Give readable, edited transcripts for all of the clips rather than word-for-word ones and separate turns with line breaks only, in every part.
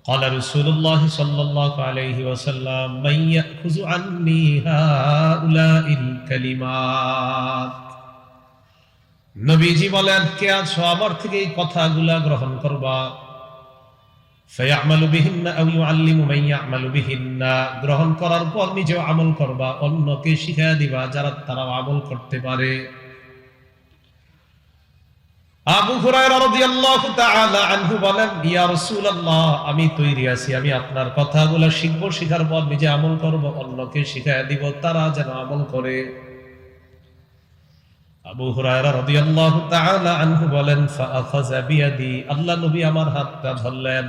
قال رسول الله صلى الله عليه وسلم من يأخذ عني هؤلاء الكلمات নবীজি বলেন, কে আছো আমার থেকে এই কথাগুলা গ্রহণ করবা? ফায়ামালু বিহিন্না আও ইউআল্লিমু মান ইয়ামালু বিহিন্না, গ্রহণ করার পর নিজেও আমল করবা, অন্যকে শিখিয়ে দিবা যারা তারা আমল করতে পারে। আবু হুরায়রা রাদিয়াল্লাহু তাআলা আনহু বলেন, ইয়া রাসূলুল্লাহ, আমি তৈরি আছি, আমি আপনার কথাগুলো শিখব, শিখার পর নিজে আমল করব, অন্যকে শিখিয়ে দিব তারা যেন আমল করে। আবু হুরায়রা রাদিয়াল্লাহু তাআলা আনহু বলেন, ফাআখাযা বিয়াদি, আল্লাহ নবী আমার হাতটা ধরলেন,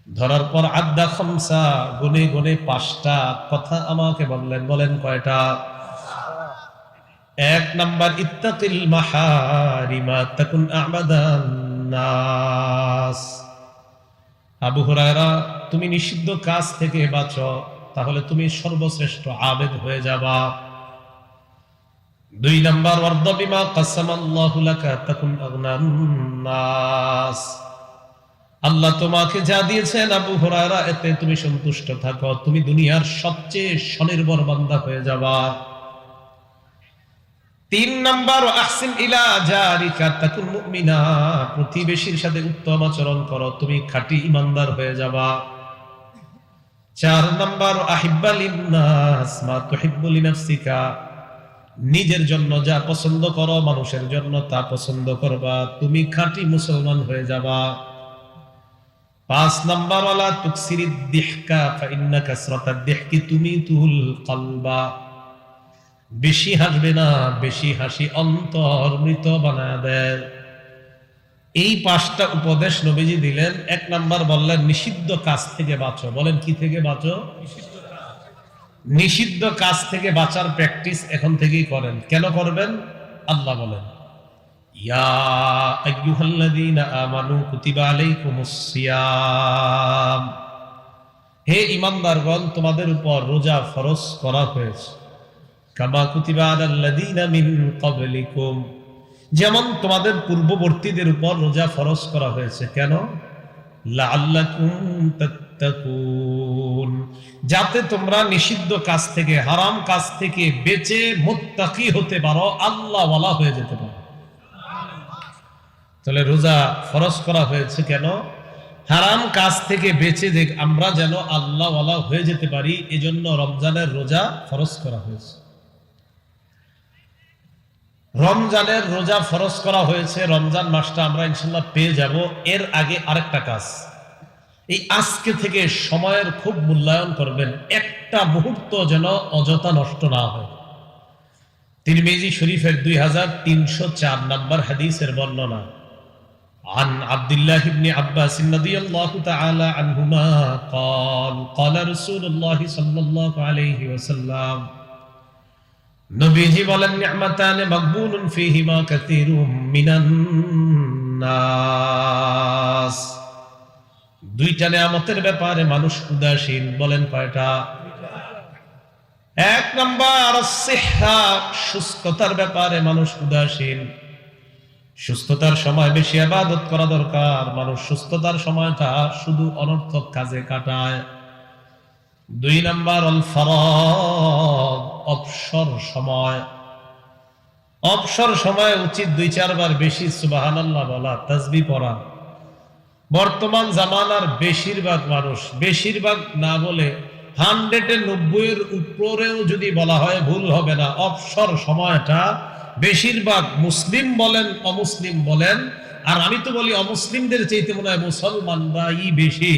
ধরার পর আদ্দা খামসা, গুনে গুনে 5টা কথা আমাকে বললেন। বলেন কয়টা? 1 নাম্বার, ইত্তাকিল মাহারিমা তাকুন আ'বাদান নাস। আবু হুরায়রা, তুমি নিষিদ্ধ কাজ থেকে বাঁচো, তাহলে তুমি সর্বশ্রেষ্ঠ আবেদ হয়ে যাবা। 2 নাম্বার, ওয়ারদা বিমা কাসামাল্লাহু লাকা তাকুন আগনান নাস। আল্লাহ তোমাকে যা দিয়েছেন আবু হুরায়রা, এতে তুমি সন্তুষ্ট থাকো, তুমি দুনিয়ার সবচেয়ে স্বনির্ভর বান্দা হয়ে যাবা। 3 নাম্বার, আহসিন ইলা জারিকা তাকুন মুমিনা, প্রতিবেশীর সাথে উত্তম আচরণ করো, তুমি খাঁটি ঈমানদার হয়ে যাবা। 4 নাম্বার, আহিব্বা লিন্নাস মা তুহিব্বু লিনাফসিকা, নিজের জন্য যা পছন্দ করো মানুষের জন্য তা পছন্দ করবা, তুমি খাঁটি মুসলমান হয়ে যাবা। 5 নাম্বার, ওয়ালা তুকসিরিদ দিহকা ফাইন্না কাসরাতাদ দিহকি তুমিতুল কলবা, বেশি হাসবে না, বেশি হাসি অন্তর মৃত বানায় দেয়। এই 5টা উপদেশ নবীজি দিলেন। 1 নাম্বার বললেন, নিষিদ্ধ কাজ থেকে বাঁচো। বলেন কি থেকে বাঁচো? নিষিদ্ধ কাজ থেকে বাঁচার প্র্যাকটিস এখন থেকেই করেন। কেন করবেন? আল্লাহ বলেন, ইয়া আইয়ুহাল্লাযীনা আমানু কুতিবা আলাইকুমুস সিয়াম, হে ঈমানদারগণ, তোমাদের উপর রোজা ফরজ করা হয়েছে। কামা কুতিবা আলাল্লাযীনা মিন ক্বাবলিকুম, যেমন তোমাদের পূর্ববর্তীদের উপর রোজা ফরজ করা হয়েছে। কেন? লাআল্লাকুম তাত্তাকুন, যাতে তোমরা নিষিদ্ধ কাজ থেকে, হারাম কাজ থেকে বেঁচে মুত্তাকি হতে পারো, আল্লাহ ওয়ালা হয়ে যেতে পারো। তাহলে রোজা ফরজ করা হয়েছে কেন? হারাম কাজ থেকে বেঁচে যে আমরা যেন আল্লাহ ওয়ালা হয়ে যেতে পারি, এজন্য রমজানের রোজা ফরজ করা হয়েছে। রমজানের রোজা ফরজ করা হয়েছে, রমজান মাসটা আমরা ইনশাআল্লাহ পেয়ে যাব। এর আগে আরেকটা কাজ, এই আজকে থেকে সময়ের খুব মূল্যায়ন করবেন, একটা মুহূর্ত যেন অযথা নষ্ট না হয়। তিরমিজি শরীফের 2304 নাম্বার হাদিসের বর্ণনা, عن عبد الله بن عباس رضي الله تعالى عنهما قال قال رسول الله صلى الله عليه وسلم, নবীজি বলেন, নি'মাতান মাগবুনুন ফীহিমা কাসীরুম মিনান নাস, 2টা নিয়ামতের ব্যাপারে মানুষ উদাসীন। বলেন কয়টা? 1 নাম্বার, সিহহা, সুস্থতার ব্যাপারে মানুষ উদাসীন। সুস্থতার সময় বেশি ইবাদত করা দরকার, মানুষ সুস্থতার সময়টা শুধু অনর্থক কাজে কাটায়। 2 নাম্বার, আল ফারাগ, অবসর সময়। অবসর সময় উচিত 2-4 বার বেশি সুবহানাল্লাহ বলা, তাসবিহ পড়া। বর্তমান জামানার বেশিরভাগ মানুষ, বেশিরভাগ না বলে 190 এর উপরেও যদি বলা হয় ভুল হবে না, অবসর সময়টা বেশিরভাগ মুসলিম বলেন অমুসলিম বলেন, আর আমি তো বলি অমুসলিমদের চাইতে মনে হয় মুসলমানরাই বেশি,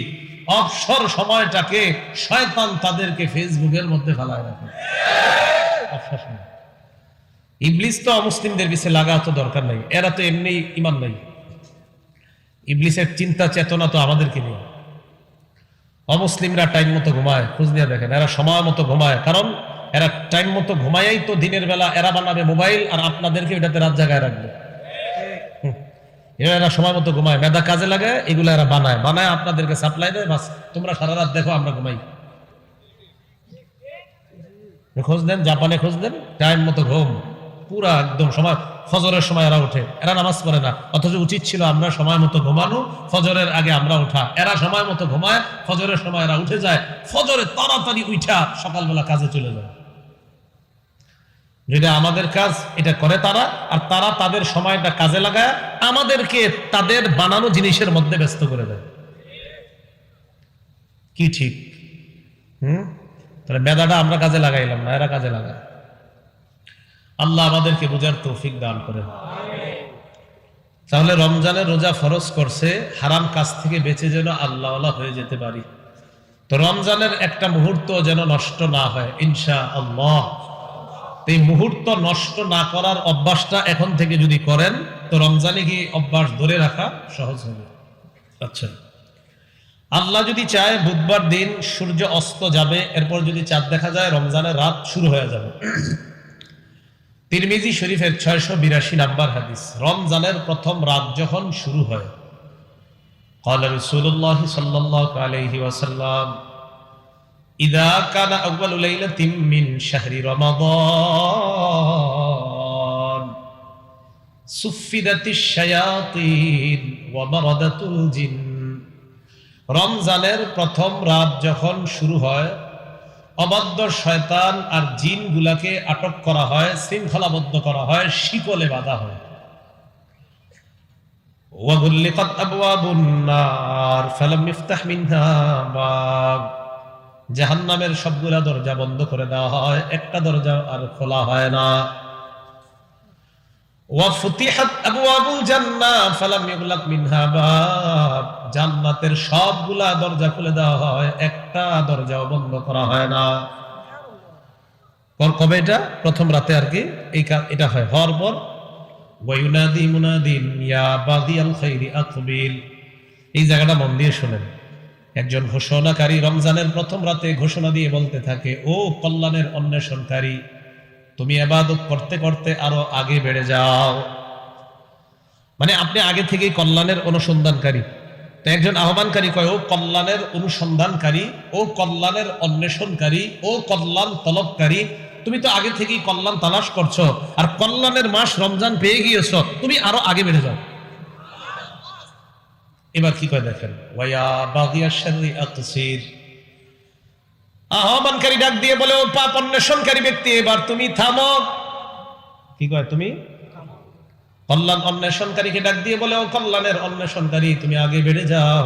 অবসর সময়টাকে শয়তান তাদেরকে ফেসবুকের মধ্যে ফেলায় রাখে। অবসর সময় ইবলিস তো অমুসলিমদের পিছে লাগা তো দরকার নাই, এরা তো এমনি ঈমান নাই। ইবলিসের চিন্তা চেতনা তো আমাদেরকে নিয়ে। অমুসলিমরা টাইম মতো ঘুমায়, খোঁজ নিয়ে দেখেন, এরা সময় মতো ঘুমায়, কারণ এরা টাইম মতো ঘুমায়ই তো দিনের বেলা এরা বানাবে মোবাইল, আর আপনাদেরকে ওটাতে রাত জাগায় রাখবে। এরা সময় মতো ঘুমায়, মেধা কাজে লাগে, এগুলো এরা বানায় বানায় আপনাদেরকে সাপ্লাই দেয়, বাস তোমরা সারা রাত দেখো আমরা ঘুমাই। খোঁজ দেন, জাপানে খোঁজ দেন, টাইম মতো ঘুম। পুরা একদম সময়, ফজরের সময় এরা ওঠে, এরা নামাজ পড়ে না, অথচ উচিত ছিল আমরা সময় মতো ঘুমানো, ফজরের আগে আমরা ওঠা। এরা সময় মতো ঘুমায়, ফজরের সময় এরা উঠে যায়, ফজরে তাড়াতাড়ি উঠা সকালবেলা কাজে চলে যায়। যেটা আমাদের কাজ এটা করে তারা, আর তারা তাদের সময়টা কাজে লাগায় আমাদেরকে তাদের বানানো জিনিসের মধ্যে ব্যস্ত করে দেয়। কি ঠিক? তাহলে বেদাটা আমরা কাজে লাগাইলাম না, এরা কাজে লাগায়। আল্লাহ আমাদেরকে বোঝার তৌফিক দান করেন। তাহলে রমজানের রোজা ফরজ করছে হারাম কাজ থেকে বেঁচে যেন আল্লাহওয়ালা হয়ে যেতে পারি। তো রমজানের একটা মুহূর্ত যেন নষ্ট না হয় ইনশাআল্লাহ। এই মুহূর্ত নষ্ট না করার অভ্যাসটা এখন থেকে যদি করেন তো রমজানে গিয়ে অভ্যাস ধরে রাখা সহজ হবে। আচ্ছা, আল্লাহ যদি চায় বুধবার দিন সূর্য অস্ত যাবে, এরপর যদি চাঁদ দেখা যায় রমজানের রাত শুরু হয়ে যাবে। তিরমিজি শরীফের 682 নাম্বার হাদিস, রমজানের প্রথম রাত যখন শুরু হয়, قال رسول الله صلى الله عليه وسلم إذا كان أول ليلة من شهر رمضان سفدت الشياطين ومردت الجن। রমজানের প্রথম রাত যখন শুরু হয়, অবাধ্য শয়তান আর জিনগুলাকে আটক করা হয়, শৃঙ্খলাবদ্ধ করা হয়, শিকলে বাঁধা হয়। ওয়াগুল্লিকাত আবওয়াবুন নার ফালাম ইফতাহ মিনহা বাব। জাহান্নামের সবগুলা দরজা বন্ধ করে দেওয়া হয়, একটা দরজা আর খোলা হয় না। ওয়া ফুতিহাত আবওয়াবুল জান্নাহ ফালাম ইগলাক মিনহা বাব। জান্নাতের সবগুলা দরজা খুলে দেওয়া হয়, একটা দরজাও বন্ধ করা হয় না। কবে এটা? প্রথম রাতে আর কি এটা হয়। হওয়ার পর ওয়ায়ুনাদি মুনাদিন ইয়া বাগিয়াল খাইরি আকবিল। এই জায়গাটা মন দিয়ে শুনেন। একজন ঘোষণাকারী রমজানের প্রথম রাতে ঘোষণা দিয়ে বলতে থাকে, ও কল্যাণের অন্বেষণকারী, তুমি ইবাদত করতে করতে আরো আগে বেড়ে যাও। মানে আপনি আগে থেকেই কল্যাণের অনুসন্ধানকারী। তো একজন আহ্বানকারী কয়, ও কল্যাণের অনুসন্ধানকারী, ও কল্যাণের অন্বেষণকারী, ও কল্যাণ তলবকারী, তুমি তো আগে থেকেই কল্যাণ তালাশ করছো, আর কল্যাণের মাস রমজান পেয়ে গিয়েছো, তুমি আরো আগে বেড়ে যাও। এবার কি কয় দেখেন, ওয়া বাগিয়াশ শাররি আকসির। আহ্বানকারী ডাক দিয়ে বলে, ও পাপ অন্বেষণকারী ব্যক্তি, এবার তুমি থামো। কি কয়? তুমি কল্যাণ অন্বেষণকারীকে ডাক দিয়ে বলে, ও কল্যাণের অন্বেষণকারী, তুমি আগে বেড়ে যাও।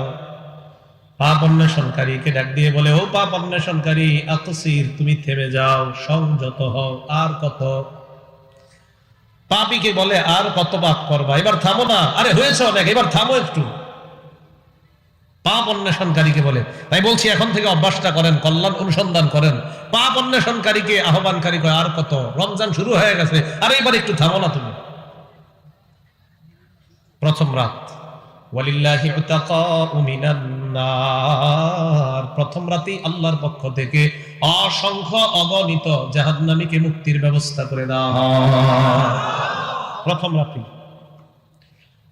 পাপ অন্বেষণকারীকে ডাক দিয়ে বলে, ও পাপ অন্বেষণকারী আকসির, তুমি থেমে যাও, সংযত হও। আর কত? পাপীকে বলে, আর কত পাপ করবা, এবার থামো না, আরে হয়েছে অনেক, এবার থামো একটু। পাপ অন্বেষণকারীকে বলে। তাই বলছি এখন থেকে অভ্যাসটা করেন, কল্যাণ অনুসন্ধান করেন। পাপ অন্বেষণকারীকে আহ্বানকারী কয়, আর কত, রমজান শুরু হয়ে গেছে, আরে এবার একটু থামো না তুমি। প্রথম রাত, ওয়ালিল্লাহি উতাকাউ মিনান নার। প্রথম রাতেই আল্লাহর পক্ষ থেকে অসংখ্য অগণিত জাহান্নামীকে মুক্তির ব্যবস্থা করে দেওয়া হয় প্রথম রাতেই।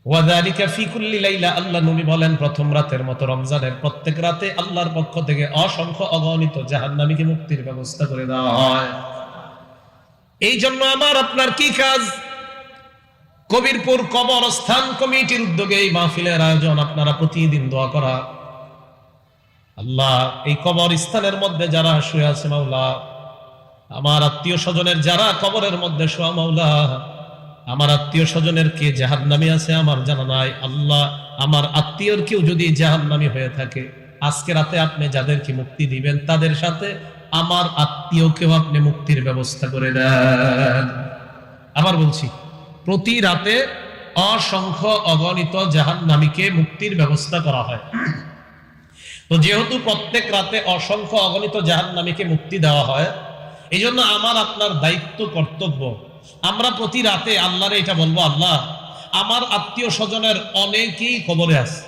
ওয়াযালিকা ফি কুল্লি লাইলা। আল্লাহ নবী বলেন, প্রথম রাতের মতো রমজানের প্রত্যেক রাতে আল্লাহর পক্ষ থেকে অসংখ্য অগণিত জাহান্নামীকে মুক্তির ব্যবস্থা করে দেওয়া হয়। এই জন্য আমার আপনার কি কাজ? কবিরপুর কবরস্থান কমিটির উদ্যোগে এই মাহফিলের আয়োজন, আপনারা প্রতিদিন দোয়া করা, আল্লাহ এই কবরস্থানের মধ্যে যারা শুয়ে আছে মাওলা, আমার আত্মীয় স্বজনের যারা কবরের মধ্যে শোয়া মাওলা, আমার আত্মীয় স্বজনের কে জাহান্নামী আছে আমার জানা নাই, আল্লাহ আমার আত্মীয়র কেউ যদি জাহান্নামী হয়ে থাকে, আজকে রাতে আপনি যাদেরকে মুক্তি দিবেন তাদের সাথে আমার আত্মীয়কেও আপনি মুক্তির ব্যবস্থা করে দেন। আবার বলছি, প্রতি রাতে অসংখ্য অগণিত জাহান্নামীকে মুক্তির ব্যবস্থা করা হয়। তো যেহেতু প্রত্যেক রাতে অসংখ্য অগণিত জাহান্নামীকে মুক্তি দেওয়া হয়, এই জন্য আমার আপনার দায়িত্ব কর্তব্য, আমরা প্রতি রাতে আল্লাহরে এটা বলবো, আল্লাহ আমার আত্মীয় স্বজনের অনেকেই কবরে আছে,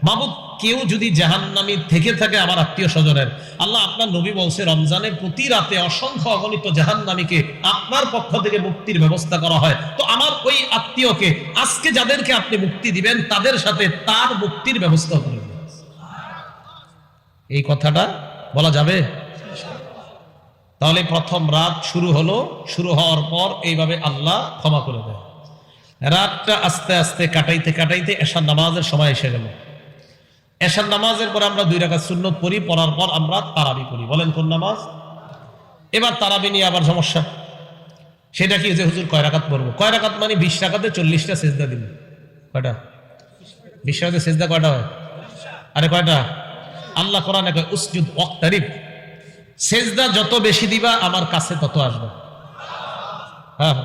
মাবুদ কেউ যদি জাহান্নামী থেকে থাকে আমার আত্মীয় স্বজনের, আল্লাহ আপনার নবী বলছে রমজানে প্রতি রাতে অসংখ্য অগণিত জাহান্নামীকে আপনার পক্ষ থেকে মুক্তির ব্যবস্থা করা হয়। তো আমার ওই আত্মীয়কে আজকে যাদেরকে আপনি মুক্তি দিবেন তাদের সাথে তার মুক্তির ব্যবস্থা করবেন। এই কথাটা বলা যাবে? তাহলে প্রথম রাত শুরু হলো, শুরু হওয়ার পর এইভাবে আল্লাহ ক্ষমা করে দেয়। রাতটা আস্তে আস্তে কাটাইতে কাটাইতে এশার নামাজের সময় এসে গেল। এশার নামাজের পর আমরা 2 রাকাত সুন্নত পড়ি, পড়ার পর আমরা তারাবি পড়ি। বলেন কোন নামাজ? এবার তারাবি নিয়ে আবার সমস্যা। সেটা কি যে হুজুর কয় রাকাত পড়বো? কয় রাকাত মানে 20 রাকাতে 40টা সেজদা দিন। কয়টা? 20 রাকাতে সেজদা কয়টা হয়? আরে কয়টা? আল্লাহ কোরআনে কয় উসজুদ ওয়াক্তারিব, সেজদা যত বেশি দিবা আমার কাছে তত আসবে। হ্যাঁ,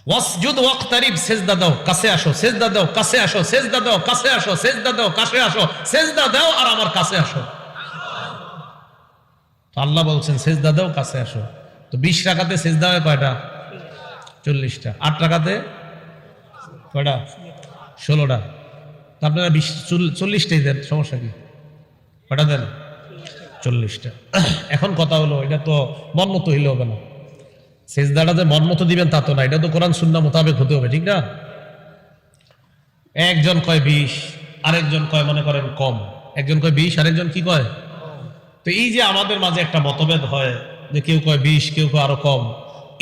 ওয়াসজুদ ওয়াক্তারিব, সেজদা দাও কাছে আসো, সেজদা দাও কাছে আসো, সেজদা দাও কাছে আসো, সেজদা দাও কাছে আসো, সেজদা দাও আর আমার কাছে আসো। তো আল্লাহ বলছেন সেজদা দাও কাছে আসো। তো 20 রাকাতে সেজদা হয় কয়টা? 40টা। 8 রাকাতে কয়টা? 16টা। আপনারা 40টাই দেন, সমস্যা কি? কয়টা দেন? 40টা। এখন কথা হলো, এটা তো মন মতো হইলে হবে না। সেজদাটা যে মন মতো দিবেন তা তো না, এটা তো কোরআন সুন্নাহ মোতাবেক হতে হবে, ঠিক না? একজন কয় 20, আরেকজন কয় মনে করেন কম। একজন কয় 20, আরেকজন কি কয়? তো এই যে আমাদের মাঝে একটা মতভেদ হয় যে কেউ কয় 20, কেউ কয় আরো কম,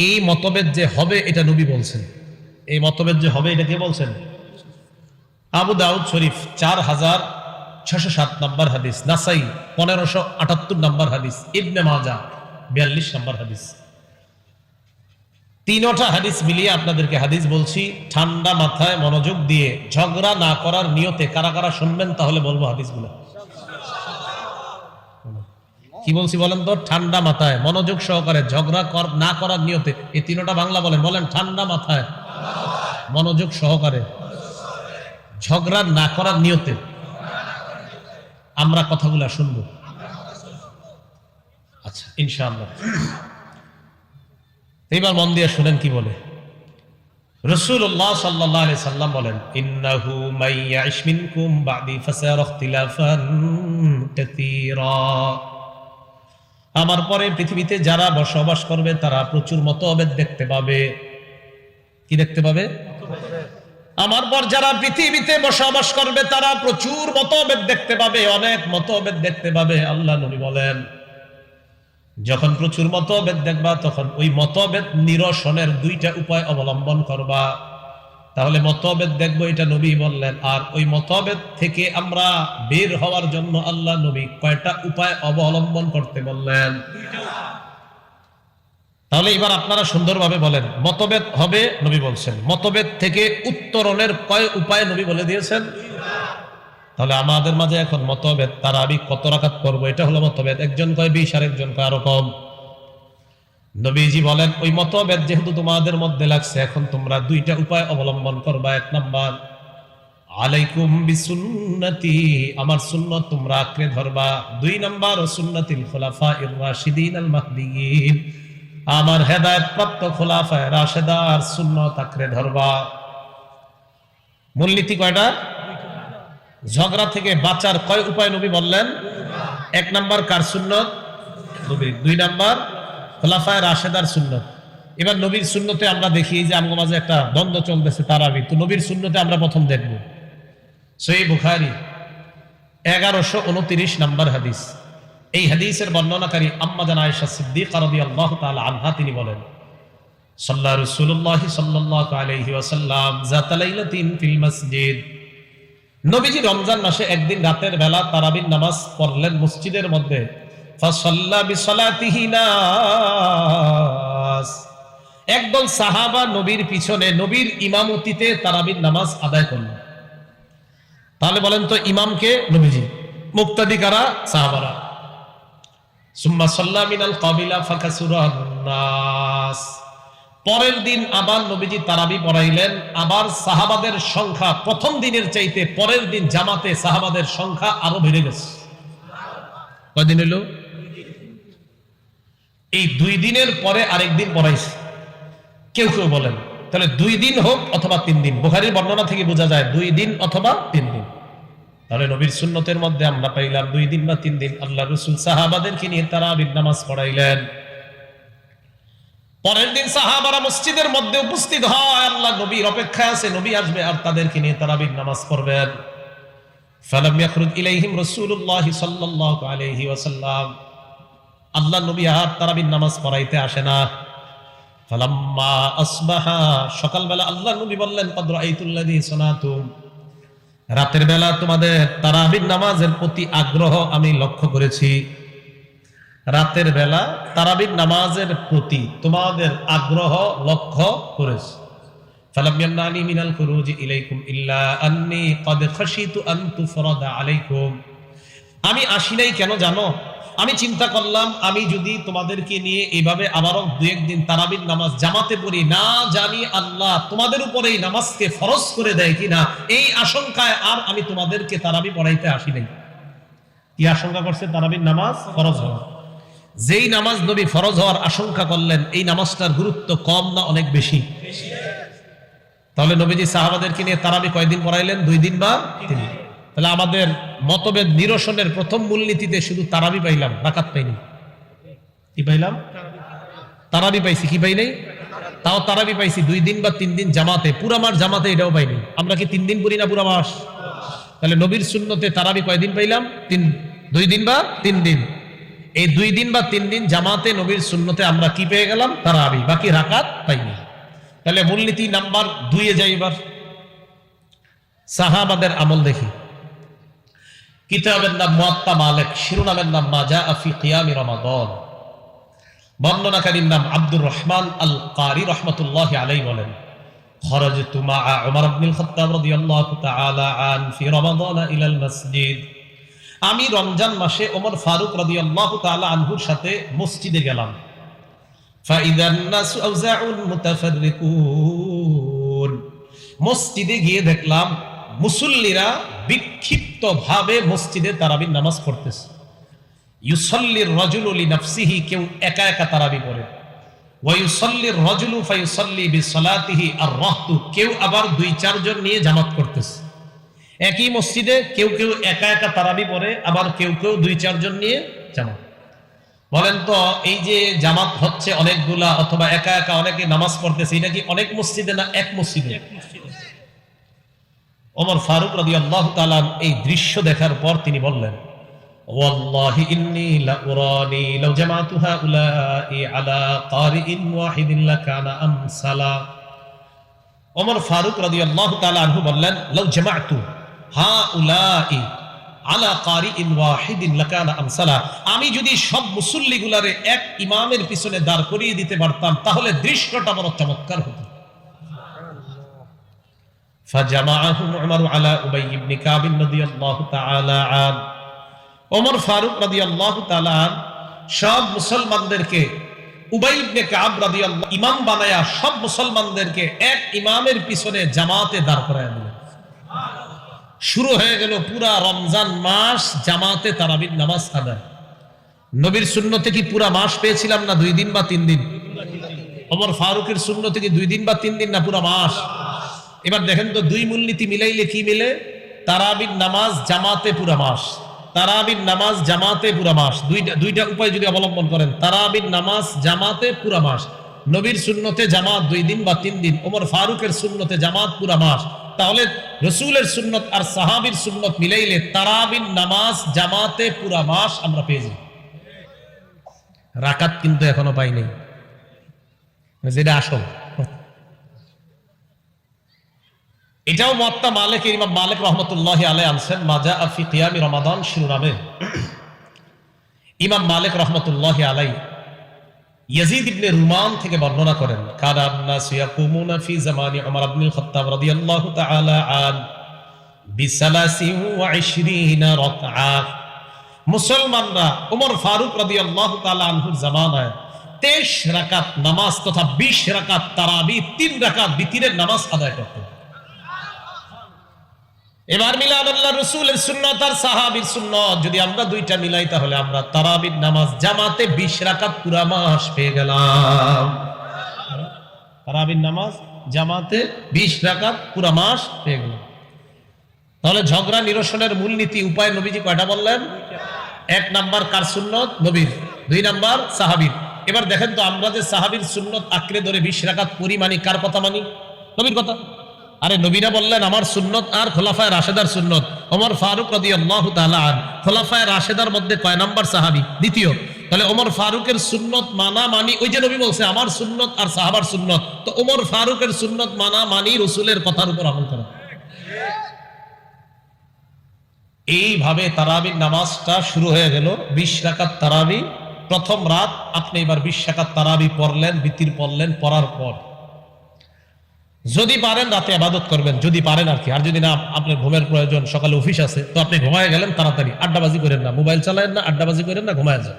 এই মতভেদ যে হবে এটা নবী বলছেন। এই মতভেদ যে হবে এটা কে বলছেন? আবু দাউদ শরীফ 4607 নম্বর হাদিস, নাসাই 1578 নম্বর হাদিস, ইবনে মাজাহ 42 নম্বর হাদিস। 3টা হাদিস মিলিয়ে আপনাদেরকে হাদিস বলছি। ঠান্ডা মাথায় মনোযোগ দিয়ে ঝগড়া না করার নিয়তে কারা কারা শুনবেন তাহলে বলবো হাদিসগুলো। কি বলছি বলেন তো? ঠান্ডা মাথায় মনোযোগ সহকারে ঝগড়া না করার নিয়তে। এই 3টা বাংলা বলেন, বলেন ঠান্ডা মাথায় মনোযোগ সহকারে ঝগড়া না করার নিয়তে আমরা কথাগুলো শুনবো। আচ্ছা, ইনশাআল্লাহ। এবার মন দিয়ে শুনেন কি বলে রাসূলুল্লাহ সাল্লাল্লাহু আলাইহি সাল্লাম বলেন, ইন্নাহু মাইয়াইশ মিনকুম বাদি ফাসারা ইখতিলাফান কাসীরা। আমার পরে পৃথিবীতে যারা বসবাস করবে তারা প্রচুর মতভেদ দেখতে পাবে। কি দেখতে পাবে? আমার পর যারা পৃথিবীতে বসবাস করবে তারা প্রচুর মতভেদ দেখতে পাবে, অনেক মতভেদ দেখতে পাবে। আল্লাহ নবী বলেন, যখন প্রচুর মতভেদ দেখবা তখন ওই মতভেদ নিরসনের 2টা উপায় অবলম্বন করবা। তাহলে মতভেদ দেখবো, এটা নবী বললেন। আর ওই মতভেদ থেকে আমরা বের হওয়ার জন্য আল্লাহ নবী কয়টা উপায় অবলম্বন করতে বললেন? তাহলে এবার আপনারা সুন্দরভাবে বলেন, মতভেদ হবে নবী বলছেন, মতভেদ থেকে উত্তরণের কয় উপায় নবী বলে দিয়েছেন। তাহলে আমাদের মাঝে এখন মতভেদ, তারাবি কত রাকাত করবো এটা হলো মতভেদ। একজন কয় 20, আরেকজন কয় আরো কম। নবীজি বলেন, ওই মতভেদ যেহেতু তোমাদের মধ্যে লাগছে, এখন তোমরা 2টা উপায় অবলম্বন করবা। 1 নাম্বার, আলাইকুম বিসুন্নতি, আমার সুন্নাত তোমরা আঁকড়ে ধরবা। 2 নাম্বার, সুন্নাতিল খুলাফায়ে রাশিদিন আল মাহদিয়িন, আমার হেদায়েত প্রাপ্ত খুলাফায়ে রাশিদার সুন্নাত আঁকড়ে ধরবা। মূলনীতি কয়টা? ঝগড়া থেকে বাঁচার কয় উপায় নবী বললেন? 1 নাম্বার কার সুন্নত? নবীর। 2 নাম্বার খুলাফায়ে রাশিদার সুন্নত। এবার নবীর সুন্নতে আমরা দেখি যে আমাদের মাঝে একটা দ্বন্দ্ব চলতেছে, তারাবি। তো নবীর সুন্নতে আমরা প্রথম দেখব সহিহ বুখারী 1129 নম্বর হাদিস। এই হাদিসের বর্ণনাকারী আম্মা জান আয়েশা সিদ্দিকা রাদিয়াল্লাহু তাআলা আনহা, তিনি বলেন, সাল্লা রাসূলুল্লাহ সাল্লাল্লাহু আলাইহি ওয়াসাল্লাম যাতা লাইলাতিন ফিল মসজিদ, নবীজি রমজান মাসে একদিন রাতের বেলা তারাবির নামাজ পড়লেন মসজিদের মধ্যে। ফাসাল্লা বিসালাতিহি নাস, একদল সাহাবা নবীর পিছনে নবীর ইমামতিতে তারাবির নামাজ আদায় করলেন। তাহলে বলেন তো ইমামকে? নবীজি। মুক্তাদি কারা? সাহাবারা। সুম্মা সাল্লা মিনাল কাবিলা ফাকাসুরান নাস, পরের দিন আবার নবীজি তারাবি পড়াইলেন। আবার সাহাবাদের সংখ্যা প্রথম দিনের চাইতে পরের দিন জামাতে সাহাবাদের সংখ্যা আরো বেড়ে গেছে। কয়দিন হলো? এই 2 দিনের পরে আরেকদিন পড়াইছে। কেউ কেউ বলেন তাহলে 2 দিন হোক অথবা 3 দিন। বুখারীর বর্ণনা থেকে বোঝা যায় 2 দিন অথবা 3 দিন। তাহলে নবীর সুন্নতের মধ্যে আমরা পাইলাম 2 দিন বা 3 দিন। আল্লাহ রাসূল সাহাবাদেরকে নিয়ে তারাবির নামাজ পড়াইলেন। পরের দিন সাহাবারা মসজিদের মধ্যে উপস্থিত হয়, আল্লাহ নবীর অপেক্ষায় আছে, নবী আসবে আর তাদেরকে নিয়ে তারাবির নামাজ পড়বেন। ফালাম ইয়াখরুজ ইলাইহিম রাসূলুল্লাহ সাল্লাল্লাহু আলাইহি ওয়াসাল্লাম, আল্লাহ নবী আর তারাবির নামাজ পড়াইতে আসে না। ফালাম্মা আসবাহা, সকালবেলা আল্লাহ নবী বললেন, কদ রাআইতুল্লাযী সানাতুম, রাতের বেলা তোমাদের তারাবির নামাজের প্রতি আগ্রহ আমি লক্ষ্য করেছি। রাতের বেলা তারাবির নামাজের প্রতি তোমাদের আগ্রহ লক্ষ্য করেছি। ফালাম ইয়ামনানি মিনাল খুরুজি ইলাইকুম ইল্লা আন্নী কদ খাশিতু আন তুফরাদা আলাইকুম, আমি আসি নাই কেন জানো? আমি চিন্তা করলাম আমি যদি তোমাদেরকে নিয়ে এইভাবে আবারও দু একদিন তারাবির নামাজ জামাতে পড়ি, না জানি আল্লাহ তোমাদের উপরে এই নামাজকে ফরজ করে দেয় কিনা, এই আশঙ্কায় আর আমি তোমাদেরকে তারাবি পড়াইতে আসি নাই। কি আশঙ্কা করছে? তারাবির নামাজ ফরজ হওয়া। যেই নামাজ নবী ফরজ হওয়ার আশঙ্কা করলেন, এই নামাজটার গুরুত্ব কম না অনেক বেশি? তাহলে নবীজি সাহাবাদেরকে নিয়ে তারাবি কয়দিন পড়াইলেন? 2 দিন বা 3 দিন। তাহলে আমাদের মতভেদ নিরসনের প্রথম মূলনীতিতে শুধু তারাবি পাইলাম, রাকাত পাইনি। কি পাইলাম? তারাবি পাইছি, কি পাই নাই? তাও তারাবি পাইছি 2 দিন বা 3 দিন জামাতে, পুরা মাস জামাতে এটাও পাইনি। আমরা কি 3 দিন পড়ি না পুরা মাস? তাহলে নবীর সুন্নতে তারাবি কয়দিন পাইলাম? 2 দিন বা 3 দিন। এই 2 দিন বা 3 দিন জামাতে নবীর সুন্নতে আমরা কি পেয়ে গেলাম? তারাবি, বাকি রাকাত পাইনি। তাহলে মূলনীতি নাম্বার 2 এ যাই। এবার সাহাবাদের আমল দেখি। কিতাবের নাম মুয়াত্তা মালিক, শিরোনামের নাম মা জাআ ফি কিয়ামি রমাদান। বর্ণনাকারীর নাম আব্দুর রহমান আল কারি রাহমাতুল্লাহি আলাইহি বলেন, খরাজতু মা'a উমর ইবনুল খাত্তাব রাদিয়াল্লাহু তাআলা আন ফি রমাদান ইলাল মসজিদ, আমি রমজান মাসে ওমর ফারুক রাদিয়াল্লাহু তাআলা আনহুর সাথে মসজিদে গেলাম। ফাইদান নাসু আওজাউন মুতাফাররিকুন, মসজিদে গিয়ে দেখলাম মুসল্লিরা বিক্ষিপ্ত ভাবে মসজিদে তারাবির নামাজ পড়তেছে। ইউসাল্লির রাজুলু লিনাফসিহি, কেউ একা একা তারাবি পড়ে। ওয়া ইউসাল্লির রাজুলু ফায়ুসাল্লি বিসসালাতিহি আর-রাহতু, কেউ আবার 2-4 জন নিয়ে জামাত করতেছে। একই মসজিদে কেউ কেউ একা একা তারাবি পড়ে, আবার কেউ কেউ 2-4 জন নিয়ে জামাত। বলেন তো, এই যে জামাত হচ্ছে অনেকগুলা অথবা একা একা অনেকে নামাজ পড়তেছে, এটা কি অনেক মসজিদে না এক মসজিদে? ওমর ফারুক রাদিয়াল্লাহু তাআলা এই দৃশ্য দেখার পর তিনি বললেন, ওয়াল্লাহি ইন্নী লাউরানি লাউ জামাতু হাউলাই আলা কারিইন ওয়াহিদিন লাকানা আমসালা। ওমর ফারুক রাদিয়াল্লাহু তাআলা আনহু বললেন, লাউ জামাতু হাউলাই আলা কারিইন ওয়াহিদিন লাকানা আমসালা, আমি যদি সব মুসল্লিগুলারে এক ইমামের পিছনে দাঁড় করিয়ে দিতে পারতাম তাহলে দৃশ্যটা বড় চমৎকার হতো। ফাজামাআহুম উমর আলা উবাই ইবনে কাব রাদিয়াল্লাহু তাআলা আন, ওমর ফারুক রাদিয়াল্লাহু তাআলা আন সব মুসলমানদেরকে উবাই ইবনে কাব রাদিয়াল্লাহু ইমাম বানায়া সব মুসলমানদেরকে এক ইমামের পিছনে জামাতে দাঁড় করায় দিলেন। শুরু হয়ে গেল পুরা রমজান মাস জামাতে তারাবির নামাজ আদায়। নবীর সুন্নতে কি পুরা মাস পেয়েছিলাম না 2 দিন বা 3 দিন? ওমর ফারুকের সুন্নতে কি 2 দিন বা 3 দিন না পুরা মাস? এবার দেখেন তো, 2 মূলনীতি মিলাইলে কি মিলে? তারাবির নামাজ জামাতে পুরা মাস, তারাবির নামাজ জামাতে পুরা মাস। দুইটা উপায় যদি অবলম্বন করেন, তারাবির নামাজ জামাতে পুরা মাস, নবীর সুন্নতে জামাত 2 দিন বা 3 দিন, ওমর ফারুকের সুন্নতে জামাত পুরা মাস, তাহলে রসুলের সুন্নত আর সাহাবীর সুন্নত মিলাইলে তারাবির নামাজ জামাতে পুরা মাস আমরা পেয়ে যাই। রাকাত কিন্তু এখনো পাই নাই, যেটা আসল। এটাও মুয়াত্তা মালিকের ইমাম মালিক রাহমাতুল্লাহি আলাইহি আনছেন, মা জাআ ফি কিয়ামি রমাদান শিরোনামে। ইমাম মালিক রাহমাতুল্লাহি আলাইহি ইয়াজিদ ইবনে রুমান থেকে বর্ণনা করেন, কানা আন-নাসু ইয়াকুমুনা ফি জামানি উমর ইবনুল খাত্তাব রাদিয়াল্লাহু তাআলা আন বি23 রাকআ, মুসলমানরা ওমর ফারুক রাদিয়াল্লাহু তাআলা আনহুর জামানায় 23 রাকাত নামাজ তথা 20 রাকাত তারাবি, 3 রাকাত বিতিরের নামাজ আদায় করতেন। এবার মিলান আল্লাহ রাসূলের সুন্নাত আর সাহাবীর সুন্নাত যদি আমরা দুইটা মিলাই, তাহলে আমরা তারাবির নামাজ জামাতে 20 রাকাত পুরা মাস পেয়ে গেলাম। তারাবির নামাজ জামাতে 20 রাকাত পুরা মাস পেয়ে গেলাম। তাহলে ঝগড়া নিরসনের মূলনীতি উপায় নবীজি কয়টা বললেন? 1 নাম্বার কার সুন্নত? নবীর। 2 নাম্বার সাহাবীর। এবার দেখেন তো, আমরা যে সাহাবীর সুন্নত আঁকড়ে ধরে 20 রাকাত পড়ি, মানি কার কথা মানি? নবীর কথা। আরে নবীরা বললেন আমার সুন্নত আর খোলাফায়ে রাশেদার সুন্নত। ওমর ফারুক রাদিয়াল্লাহু তাআলা আন খোলাফায়ে রাশেদার মধ্যে কয় নাম্বার সাহাবী? দ্বিতীয়। তাহলে ওমর ফারুকের সুন্নত মানা মানি, ওই যে নবী বলছে আমার সুন্নত আর সাহাবার সুন্নত, তো ওমর ফারুকের সুন্নত মানা মানি রসুলের কথার উপর আমল করা। এইভাবে তারাবির নামাজটা শুরু হয়ে গেল। 20 রাকাত তারাবি প্রথম রাত। আপনি এবার 20 রাকাত তারাবি পড়লেন, বিতির পড়লেন, পড়ার পর যদি পারেন রাতে ইবাদত করবেন, যদি পারেন আর কি। আর যদি না, আপনার ঘুমের প্রয়োজন, সকালে অফিস আছে, তো আপনি ঘুমায় গেলেন তাড়াতাড়ি, আড্ডাবাজি করেন না, মোবাইল চালায়েন না, আড্ডাবাজি করেন না, ঘুমায় যান।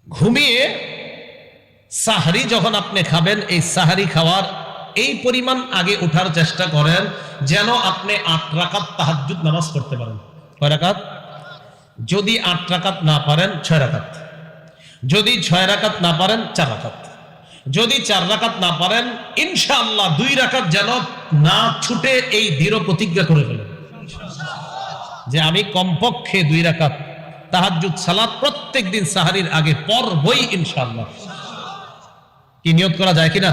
ঘুমিয়ে সাহরি যখন আপনি খাবেন, এই সাহরি খাওয়ার এই পরিমাণ আগে উঠার চেষ্টা করেন যেন আপনি 8 রাকাত তাহাজ্জুদ নামাজ পড়তে পারেন। কয় রাকাত? যদি 8 রাকাত না পারেন 6 রাকাত, যদি 6 রাকাত না পারেন 4 রাকাত, যদি 4 রাকাত না পারেন ইনশাআল্লাহ 2 রাকাত যেন না ছুটে এই দৃঢ় প্রতিজ্ঞা করে ফেলেন যে আমি কমপক্ষে 2 রাকাত তাহাজ্জুদ সালাত প্রত্যেকদিন সাহরির আগে পড়বই ইনশাআল্লাহ। কি নিয়ত করা যায় কিনা?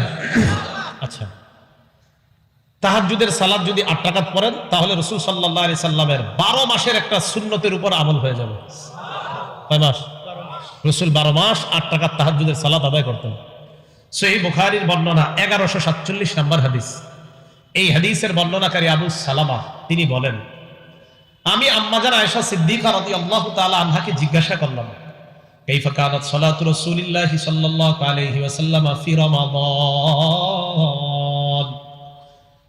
আচ্ছা, তাহাজ্জুদের সালাত যদি 8 রাকাত পড়েন তাহলে রাসূল সাল্লাল্লাহু আলাইহি সাল্লামের 12 মাসের একটা সুন্নতের উপর আমল হয়ে যাবে। কয় মাস? রাসূল 12 মাস 8 রাকাত তাহাজ্জুদের সালাত আদায় করতেন। সহিহ বুখারীর বর্ণনা 1147 নম্বর হাদিস। এই হাদিসের বর্ণনাকারী আবু সালামা তিনি বলেন, আমি আম্মাজান আয়েশা সিদ্দিকা রাদিয়াল্লাহু তাআলা আনহাকে জিজ্ঞাসা করলাম, কাইফা কানাত সালাতু রাসূলিল্লাহি সাল্লাল্লাহু আলাইহি ওয়াসাল্লাম ফি রমাদান।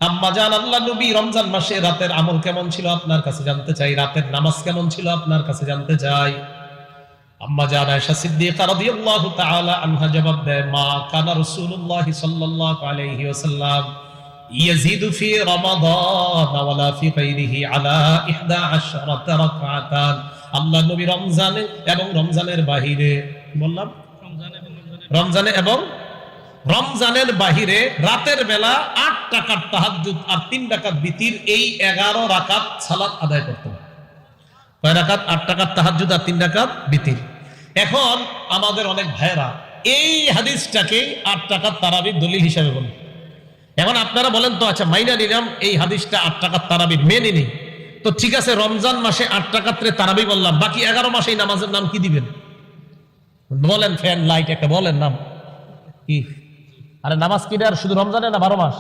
আম্মাজান, আল্লাহর নবী রমজান মাসে রাতের আমল কেমন ছিল আপনার কাছে জানতে চাই, রাতের নামাজ কেমন ছিল আপনার কাছে জানতে চাই। আম্মাজান আয়েশা সিদ্দিকা রাদিয়াল্লাহু তাআলা আনহা জবাব দেয়, মা কানা রাসূলুল্লাহি সাল্লাল্লাহু আলাইহি ওয়াসাল্লাম ইয়াজিদু ফি রমাদান ওয়ালা ফি গায়রিহি আলা 11 রাকাতান। আল্লাহর নবী রমজানে এবং রমজানের বাহিরে, বললাম রমজানে এবং রমজানের বাহিরে রাতের বেলা 8 রাকাত তাহাজ্জুদ আর 3 রাকাত বিতির, এই 11 রাকাত সালাত আদায় করতেন। কয় রাকাত? 8 রাকাত তাহাজ্জুদ আর 3 রাকাত বিতির। এখন আমাদের অনেক ভাইরা এই হাদিসটাকে 8 রাকাত তারাবির দলিল হিসেবে বলেন। এখন আপনারা বলেন তো, আচ্ছা মাইনা নিলাম এই হাদিসটা 8 রাকাত তারাবির, মেনে নেই তো ঠিক আছে, রমজান মাসে 8 রাকাতে তারাবি বললাম, বাকি 11 মাসে এই নামাজের নাম কি দিবেন? বলেন, ফ্যান লাইট একটা বলেন নাম কি? আরে নামাজ কি আর শুধু রমজানে না 12 মাস?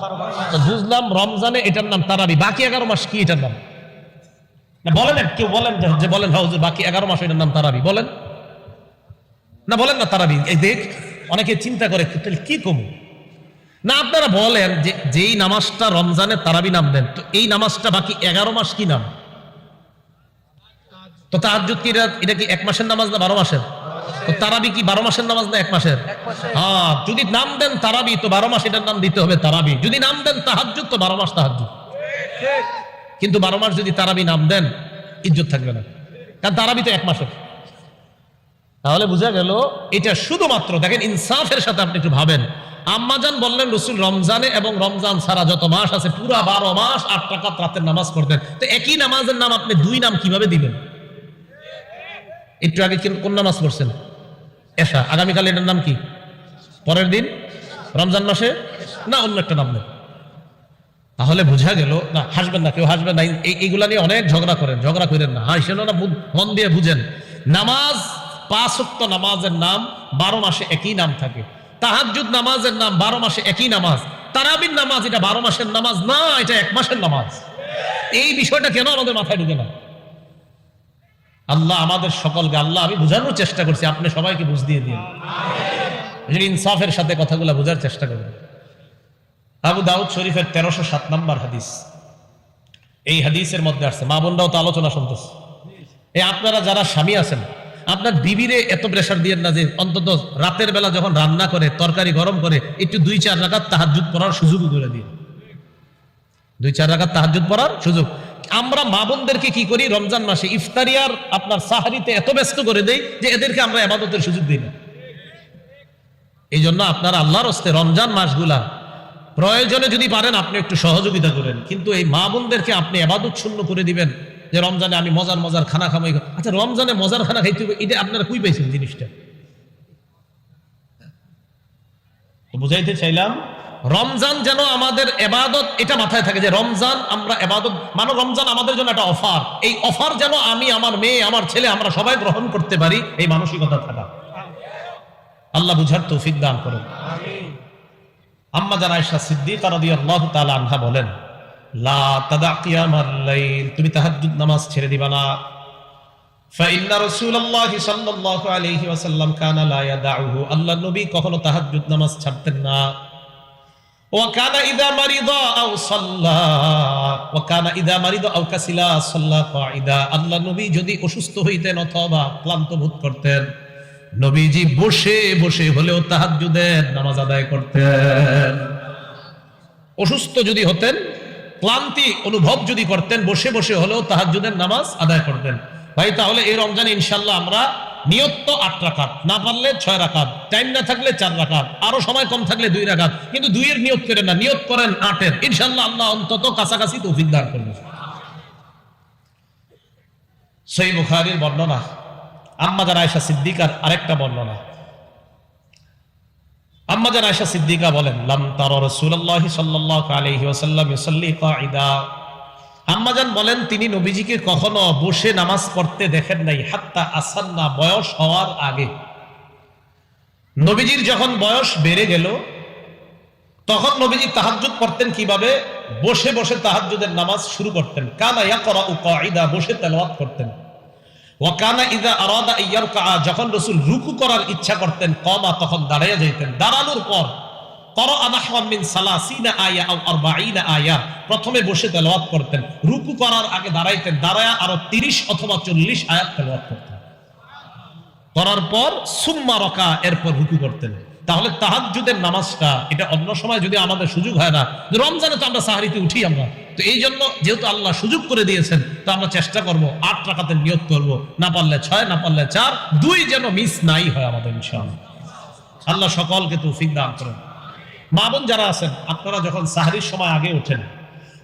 তো বুঝলাম রমজানে এটার নাম তারাবি, বাকি 11 মাস কি এটার নাম? না বলেন, কেউ বলেন যে বলেন হুজুর বাকি 11 মাস এটার নাম তারাবি, বলেন না, বলেন না তারাবি। এই দেখ অনেকে চিন্তা করে কি কম না, আপনারা বলেন যে যেই নামাজটা রমজানে তারাবি নাম দেন, তো এই নামাজটা বাকি 11 মাস কি নাম? তো তাহাজ্জুদ কি এটা কি 1 মাসের নামাজ না 12 মাসের? তো তারাবি কি 12 মাসের নামাজ না 1 মাসের? হ্যাঁ, যদি নাম দেন তারাবি তো 12 মাস এটার নাম দিতে হবে তারাবি, যদি নাম দেন তাহাজ্জুদ তো 12 মাস তাহাজ্জুদ। কিন্তু 12 মাস যদি তারাবি নাম দেন ইজ্জত থাকবে না, কারণ তারাবি তো 1 মাসের। তাহলে বোঝা গেল এটা শুধুমাত্র, দেখেন ইনসাফের সাথে আপনি একটু ভাবেন, আম্মাজান বললেন রসুল রমজানে এবং রমজান ছাড়া যত মাস আছে পুরা 12 মাস 8 রাকাত রাতের নামাজ পড়তেন, তো একই নামাজের নাম আপনি 2 নাম কিভাবে দিবেন? একটু আগে কোন নামাজ পড়ছেন? এশা। আগামীকাল এটার নাম কি? পরের দিন রমজান মাসে না অন্য একটা নাম নেন। তাহলে বোঝা গেল না, হাসবেন না, কেউ হাসবেন না, এইগুলা নিয়ে অনেক ঝগড়া করেন, ঝগড়া করেন না, হাসেন না, মন দিয়ে বুঝেন। নামাজ 5 ওয়াক্ত নামাজের নাম 12 মাসে একই নাম থাকে। তাহাজ্জুদ নামাজের নাম 12 মাসে একই নামাজ। তারাবির নামাজ এটা 12 মাসের নামাজ না, এটা 1 মাসের নামাজ। এই বিষয়টা কেন আমাদের মাথায় ঢুকে না? আল্লাহ আমাদের সকলকে, আল্লাহ আমি বোঝানোর চেষ্টা করছি, আপনি সবাইকে বুঝ দিয়ে দিন, ইনসাফের সাথে কথাগুলো বোঝার চেষ্টা করবেন। আবু দাউদ শরীফের 1307 নম্বর হাদিস। এই হাদিসের মধ্যে আসছে, মা বোনরাও তো আলোচনা শুনতেছে, এই আপনারা যারা স্বামী আছেন আপনার বিবিরে এত প্রেসার দিয়েন না যে অন্তত রাতের বেলা যখন রান্না করে তরকারি গরম করে একটু 2-4 রাকাত তাহাজ্জুদ পড়ার সুযোগ করে দিন। 2-4 রাকাত তাহাজ্জুদ পড়ার সুযোগ। আমরা মা বোনদেরকে কি করি, রমজান মাসে ইফতারি আর আপনার সাহারিতে এত ব্যস্ত করে দেই যে এদেরকে আমরা ইবাদতের সুযোগ দিই না। এই জন্য আপনারা আল্লাহর হস্তে রমজান মাসগুলা প্রয়োজনে যদি পারেন আপনি একটু সহযোগিতা করেন, কিন্তু এই মা বোনদেরকে আপনি ইবাদত শূন্য করে দিবেন যে রমজানে আমি মজার মজার খানা খামাই। আচ্ছা, রমজানে মজার খানা খাইতে হবে, এটা আপনারা কই পাইছেন জিনিসটা? বুঝাইতে চাইলাম রমজান যেন আমাদের ইবাদত, এটা মাথায় থাকে যে রমজান আমরা ইবাদত মানে রমজান আমাদের জন্য একটা অফার, এই অফার যেন আমি, আমার মেয়ে, আমার ছেলে, আমরা সবাই গ্রহণ করতে পারি, এই মানসিকতা থাকা। আল্লাহ বুঝার তৌফিক দান করুন। আম্মা জান আয়েশা সিদ্দিকা রাদিয়াল্লাহু তাআলা আনহা বলেন, লা তাদা কিয়ামাল লাইল, তুমি তাহাজ্জুদ নামাজ ছেড়ে দিবা না। ফাইন্না রাসূলুল্লাহ সাল্লাল্লাহু আলাইহি ওয়াসাল্লাম কানা লা ইয়াদাউহু, আল্লাহ নবী কখনো তাহাজ্জুদ নামাজ ছাড়তেন না। ওয়া কানা ইযা মারিদা আও সাল্লা, ওয়া কানা ইযা মারিদা আও কাসিলা সাল্লা কাঈদা, আল্লাহ নবী যদি অসুস্থ হইতেন অথবা ক্লান্ত বোধ করতেন, নবীজি বসে বসে হলেও তাহাজ্জুদের নামাজ আদায় করতেন। অসুস্থ যদি হতেন, ক্লান্তি অনুভব যদি করতেন, বসে বসে হলেও তাহাজ্জুদের নামাজ আদায় করতেন। ভাই তাহলে এই রমজানে ইনশাআল্লাহ আমরা নিয়ত তো 8 রাকাত, না পারলে 6 রাকাত, টাইম না থাকলে 4 রাকাত, আরো সময় কম থাকলে 2 রাকাত, কিন্তু 2 এর নিয়ত করেন না, নিয়ত করেন 8 এর। ইনশাআল্লাহ আল্লাহ অন্তত কাছাকাছি তৌফিক দান করবেন। সহিহ বুখারীর বর্ণনা, আম্মা জান আয়েশা সিদ্দিকার আরেকটা বর্ণনা। আম্মা জান আয়েশা সিদ্দিকা বলেন, লাম তারা রাসূলুল্লাহ সাল্লাল্লাহু আলাইহি ওয়াসাল্লাম ইউসাল্লি কাঈদা, আম্মা জান বলেন তিনি নবীজিকে কখনো বসে নামাজ পড়তে দেখেন নাই, হাত্তা আসান্না, বয়স হওয়ার আগে। নবীজির যখন বয়স বেড়ে গেল তখন নবীজি তাহাজ্জুদ পড়তেন কিভাবে? বসে বসে তাহাজ্জুদের নামাজ শুরু করতেন। কানা ইয়াকরাউ কাঈদা, বসে তেলাওয়াত করতেন। ওয়া কানা ইযা আরাদা ইয়ারকা, যখন রাসূল রুকু করার ইচ্ছা করতেন, কমা, তখন দাঁড়ায়া যাইতেন। দাঁড়ানোর পর ক্বরাআ নাহওয়াম মিন 30 আয়া আও 40 আয়া, প্রথমে বসে তেলাওয়াত করতেন, রুকু করার আগে দাঁড়াইতেন, দাঁড়ায়া আরো 30 অথবা 40 আয়াত তেলাওয়াত করতেন, করার পর সুম্মা রাকা, এরপর রুকু করতেন। তাহলে তাহাজ্জুদের নামাজটা, এটা অন্য সময় যদি আমাদের সুযোগ হয় না, রমজানে তো আমরা সাহরিতে উঠি আমরা, তো এই জন্য যেহেতু আল্লাহ সুযোগ করে দিয়েছেন, তো আমরা চেষ্টা করব 8 রাকাতের নিয়ত করব, না পারলে 6, না পারলে 4, 2 যেন মিস নাই হয় আমাদের ইনশাআল্লাহ। আল্লাহ সকলকে তৌফিক দান করেন। মা বোন যারা আছেন, আপনারা যখন সাহরির সময় আগে ওঠেন,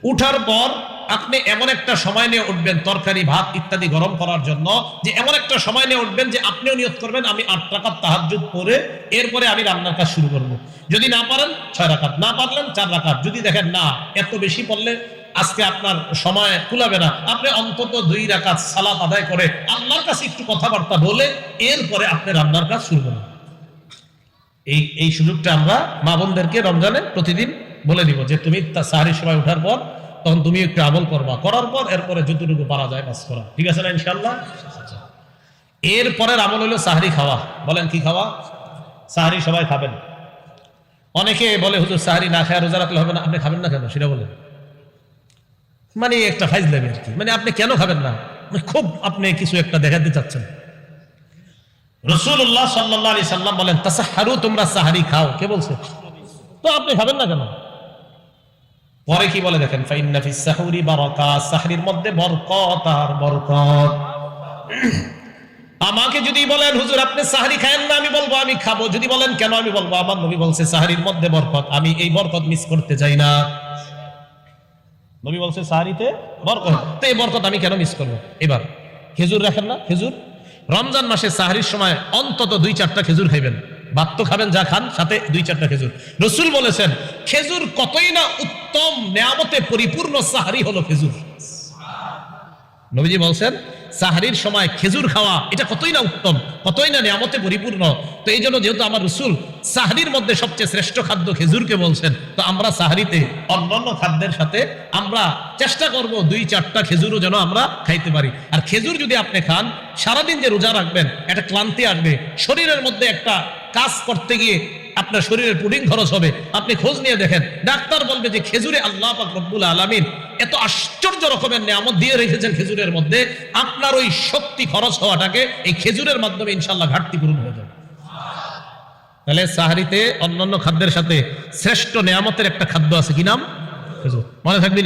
উঠার পর আপনি এমন একটা সময় নিয়ে উঠবেন তরকারি ভাত ইত্যাদি গরম করার জন্য, যে এমন একটা সময় নিয়ে উঠবেন যে আপনিও নিয়ত করবেন আমি 8 রাকাত তাহাজ্জুদ পড়ে এরপরে আমি রান্নার কাজ শুরু করব। যদি না পারেন 6 রাকাত, না পারলেন 4 রাকাত। যদি দেখেন না এত বেশি পড়লে আজকে আপনার সময় কুলাবে না, আপনি অন্তত 2 রাকাত সালাত আদায় করে আল্লাহর কাছে একটু কথাবার্তা বলে এরপরে আপনি রান্নার কাজ শুরু করবেন। এই সুযোগটা আমরা মা বোনদেরকে রমজানে প্রতিদিন বলে দিব যে তুমি সাহরির সময় ওঠার পর তখন তুমি একটু আমল করবা, করার পর এরপরে যতটুকু পারা যায় বাস করা, ঠিক আছে না ইনশাআল্লাহ? এরপরের আমল হলো সাহরি খাওয়া। বলেন কি খাওয়া? সাহরি সবাই খাবেন। অনেকে বলে হুজুর সাহরি না খায় রোজা রাখলে হবে না, আপনি খাবেন না কেন সেটা বলেন। মানে একটা ফাইজলামি আর কি, মানে আপনি কেন খাবেন না, খুব আপনি কিছু একটা দেখাতে চাচ্ছেন। রাসূলুল্লাহ সাল্লাল্লাহু আলাইহি সাল্লাম বলেন তাসাহহারু, তোমরা সাহরি খাও। কে বলছে? তো আপনি খাবেন না কেন? পরে কি বলে দেখেন, ফাইন্না ফিস সাহুরি বারাকা, সাহরির মধ্যে বরকত আর বরকত। আমাকে যদি বলেন হুজুর আপনি সাহরি খায়েন না, আমি বলবো আমি খাবো। যদি বলেন কেন, আমি বলবো আমার নবী বলছে সাহরির মধ্যে বরকত, আমি এই বরকত মিস করতে চাই না। নবী বলছে সাহরিতে বরকত, তো এই বরকত আমি কেন মিস করবো? এবার খেজুর রাখেন না, খেজুর রমজান মাসে সাহরির সময় অন্তত 2-4টা খেজুর খাইবেন। ভাত তো খাবেন যা খান, সাথে 2-4টা খেজুর। রাসূল বলেছেন খেজুর কতই না উত্তম, নেয়ামতে পরিপূর্ণ সাহরি হলো খেজুর। নবীজি বলছেন সাহরির সময় খেজুর খাওয়া এটা কতই না উত্তম, কতই না নেয়ামতে পরিপূর্ণ। তো এই জন্য যেহেতু আমার রাসূল সাহরির মধ্যে সবচেয়ে শ্রেষ্ঠ খাদ্য খেজুরকে বলছেন, তো আমরা সাহরিতে অন্যান্য খাদ্যের সাথে আমরা চেষ্টা করব 2-4টা খেজুরও যেন আমরা খাইতে পারি। আর খেজুর যদি আপনি খান, সারাদিন যে রোজা রাখবেন একটা ক্লান্তি আসবে, শরীরের মধ্যে একটা কাজ করতে গিয়ে আপনার শরীরের পুডিং খরচ হবে। আপনি খোঁজ নিয়ে দেখেন, ডাক্তার বলবে যে খেজুরে আল্লাহ পাক রব্বুল আলামিন এত আশ্চর্য রকমের নিয়ামত দিয়ে রেখেছেন খেজুরের মধ্যে, আপনার ওই শক্তি খরচ হওয়াটাকে এই খেজুরের মাধ্যমে ইনশাআল্লাহ ঘাটতি পূরণ হয়ে যাবে। তাহলে সাহরিতে অন্যান্য খাদ্যের সাথে শ্রেষ্ঠ নিয়ামতের একটা খাদ্য আছে, কি নাম? খেজুর। মনে থাকবে।